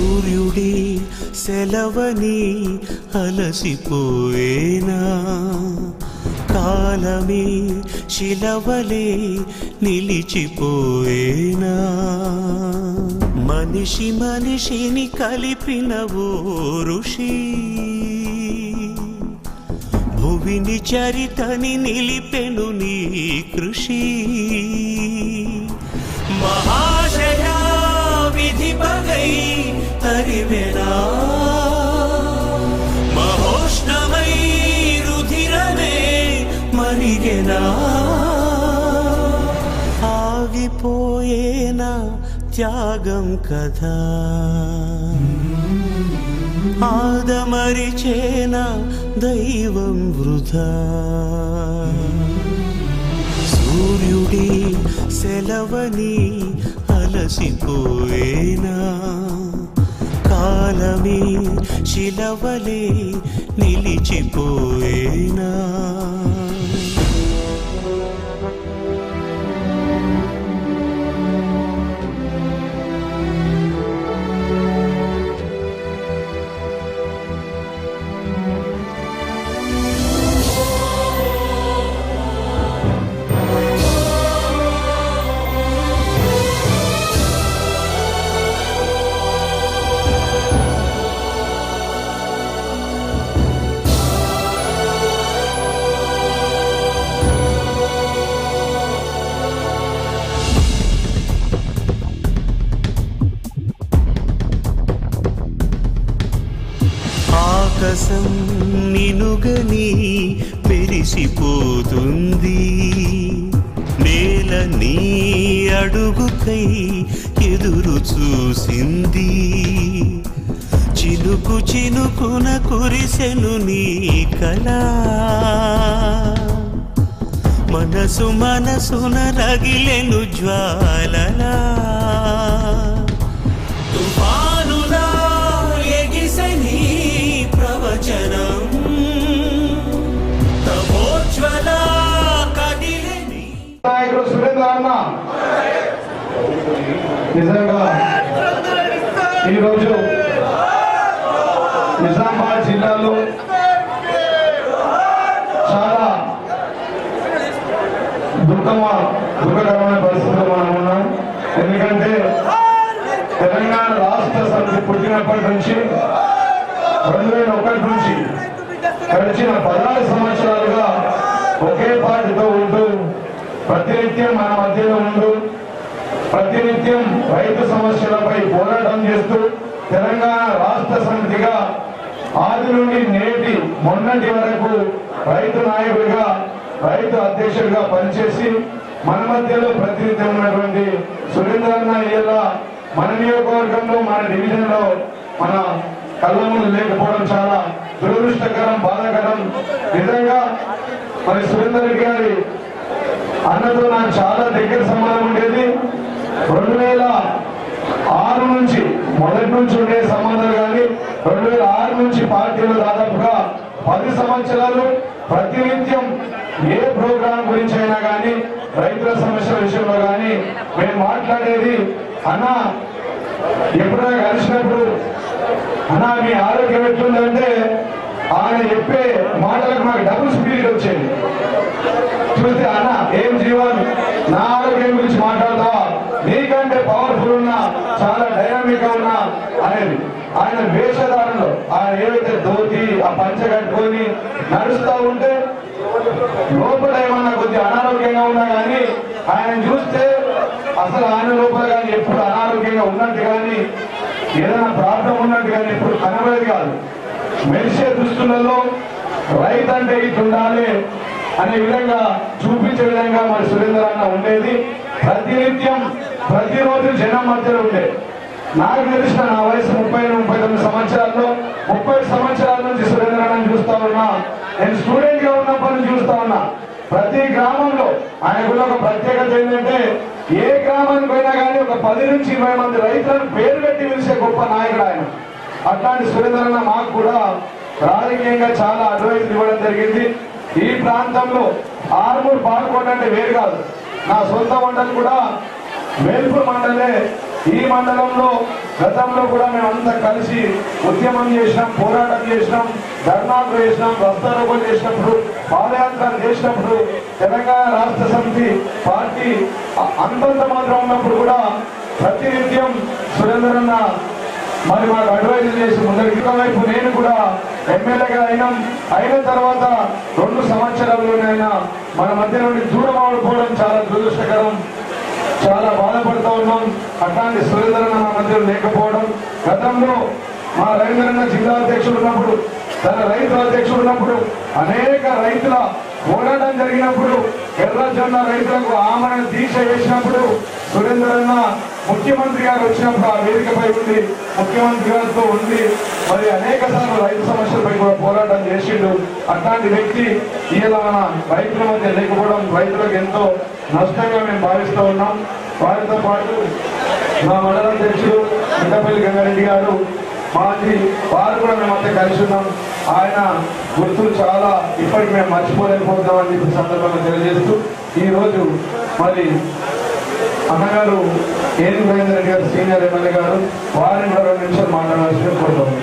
సూర్యుడి సెలవని అలసిపోయేనా, కాలమే శిలవలే నిలిచిపోయేనా, మనిషి మనిషిని కలిపిన ఓ ఋషి, భువిని చరితని నిలిపెను నీ కృషి. మహాశయా విధి పగై తరివెనా, మహోష్ణమై రుధిరమే మరిగెనా, ఆగిపోయేనా త్యాగం కదా, ఆదమరిచేనా దైవం వృధా. సూర్యుడి సెలవని అలసిపోయేనా, కాలమే శిలవలే నిలిచిపోయేనా. ఆకాశం నినుగని మెరిసిపోతుంది, నేల నీ అడుగుకై ఎదురు చూసింది, చినుకు చినుకున కురిసెను నీ కళ, మనసు మనసున రగిలెను జ్వాలలా, తుఫానులా ఎగిసని ప్రవచనం, తమోజ్వల కదిలని. నాయకుడు సురేంద్ర అన్న నిజంగా ఈరోజు నిజామాబాద్ జిల్లాలో చాలా దుఃఖకరమైన పరిస్థితులు మనం ఉన్నాం. ఎందుకంటే తెలంగాణ రాష్ట్ర సమితి పుట్టినప్పటి నుంచి 2001 నుంచి గడిచిన 16 సంవత్సరాలుగా ఒకే పార్టీతో ఉంటూ ప్రతినిత్యం మన మధ్యలో ఉంటూ ప్రతినిత్యం రైతు సమస్యలపై పోరాటం చేస్తూ తెలంగాణ రాష్ట్ర సమితిగా ఆది నుండి నేటి మొన్నటి వరకు రైతు నాయకుడిగా రైతు అధ్యక్షుడిగా పనిచేసి మన మధ్యలో ప్రతినిత్యం ఉన్నటువంటి సురేంద్ర అన్న ఇలా మన నియోజకవర్గంలో మన డివిజన్ లో మన కళ్ళ ముందు లేకపోవడం చాలా దురదృష్టకరం, బాధాకరం. నిజంగా మరి సురేందర్ రెడ్డి గారి అన్నతో నాకు చాలా దగ్గర సంబంధం ఉండేది. 2006 నుంచి మొదటి నుంచి ఉండే సంబంధాలు కానీ 2006 నుంచి పార్టీలో దాదాపుగా 10 సంవత్సరాలు ప్రతినిత్యం ఏ ప్రోగ్రాం గురించి అయినా కానీ రైతుల సమస్యల విషయంలో కానీ మేము మాట్లాడేది, అన్న ఎప్పుడైనా కలిసినప్పుడు అన్న మీ ఆరోగ్యం ఎట్లుందంటే ఆయన చెప్పే మాటలకు నాకు డబుల్ స్పీడ్ వచ్చేది. చూస్తే అన్న ఏం జీవన్ నా ఆరోగ్యం గురించి మాట్లాడతావా, నీకంటే పవర్ఫుల్ ఉన్నా చాలా డైనామిక్ గా ఉన్నా అనేది. ఆయన వేషధారణలో ఆయన ఏవైతే ధోతి ఆ పంచ కట్టుకొని నడుస్తూ ఉంటే లోపల ఏమన్నా కొద్దిగా అనారోగ్యంగా ఉన్నా కానీ ఆయన చూస్తే అసలు ఆయన లోపల కానీ ఎప్పుడు అనారోగ్యంగా ఉన్నట్టు కానీ ఏదైనా ప్రాబ్లం ఉన్నట్టు కానీ ఎప్పుడు కనబడేది కాదు. మెరిసే దుస్తులలో రైతు అంటే ఇటు ఉండాలి అనే విధంగా చూపించే విధంగా మరి సురేంద్ర అన్న ఉండేది. ప్రతినిత్యం ప్రతిరోజు జనం మధ్యలో ఉండే. నాకు తెలిసిన నా వయసు 30-39 సంవత్సరాల్లో 30 సంవత్సరాల నుంచి సురేంద్ర అన్నని చూస్తా ఉన్నా. నేను స్టూడెంట్ గా ఉన్నప్పటి నుంచి చూస్తా ఉన్నా. ప్రతి గ్రామంలో ఆయనకున్న ఒక ప్రత్యేకత ఏంటంటే ఏ గ్రామానికి పోయినా కానీ ఒక 10 నుంచి 20 మంది రైతులను పేరు పెట్టి పిలిచే గొప్ప నాయకుడు ఆయన. అట్లాంటి సురేంద్ర అన్న మాకు కూడా రాజకీయంగా చాలా అడ్వైజ్ ఇవ్వడం జరిగింది. ఈ ప్రాంతంలో ఆర్మూర్ బాల్కోట అంటే వేరు కాదు, నా సొంత మండలి కూడా వేల్పూర్ మండలే ఈ మండలంలో గతంలో కూడా మేమంతా కలిసి ఉద్యమం చేసినాం, పోరాటం చేసినాం, ధర్నాలు చేసినాం, రస్తారోపణ చేసినప్పుడు, పాదయాత్రలు చేసినప్పుడు, తెలంగాణ రాష్ట్ర సమితి పార్టీ అంతంత మాత్రం ఉన్నప్పుడు కూడా ప్రతినిత్యం సురేందరన్న మరి మాకు అడ్వైజ్ చేసి ముందరికి వైపు నేను కూడా ఎమ్మెల్యేగా అయిన తర్వాత 2 సంవత్సరాల్లోనైనా మన మధ్య నుండి దూరం అవకపోవడం చాలా దురదృష్టకరం. చాలా బాధపడుతూ ఉన్నాం. అట్లాంటి సురేంద్రన్న మా మధ్య లేకపోవడం, గతంలో మా రవీంద్రన్న జిల్లా అధ్యక్షుడు ఉన్నప్పుడు, తన రైతుల అధ్యక్షుడు ఉన్నప్పుడు, అనేక రైతుల పోరాటం జరిగినప్పుడు, ఎర్రజొన్న రైతులకు ఆమరణ దీక్ష వేసినప్పుడు సురేంద్రన్న ముఖ్యమంత్రి గారు వచ్చినప్పుడు ఆ వేదికపై ఉండి ముఖ్యమంత్రి గారితో ఉండి మరి అనేక సార్లు రైతు సమస్యలపై కూడా పోరాటం చేసిండు. అట్లాంటి వ్యక్తి ఇలా మన రైతుల మధ్య లేకపోవడం రైతులకు ఎంతో నష్టంగా మేము భావిస్తూ ఉన్నాం. వారితో పాటు మా మండల అధ్యక్షుడు మిట్టపల్లి గంగారెడ్డి గారు మాజీ, వారు కూడా మేమంతా కలిసి ఉన్నాం. ఆయన గుర్తులు చాలా ఇప్పటికి మేము మర్చిపోలేకపోతామని చెప్పి సందర్భంగా తెలియజేస్తూ ఈరోజు మరి అన్నగారు ఏనుగు రెడ్డి గారు సీనియర్ ఎమ్మెల్యే గారు వారిని 2 నిమిషాలు మాట్లాడాల్సి కోరుతున్నాం.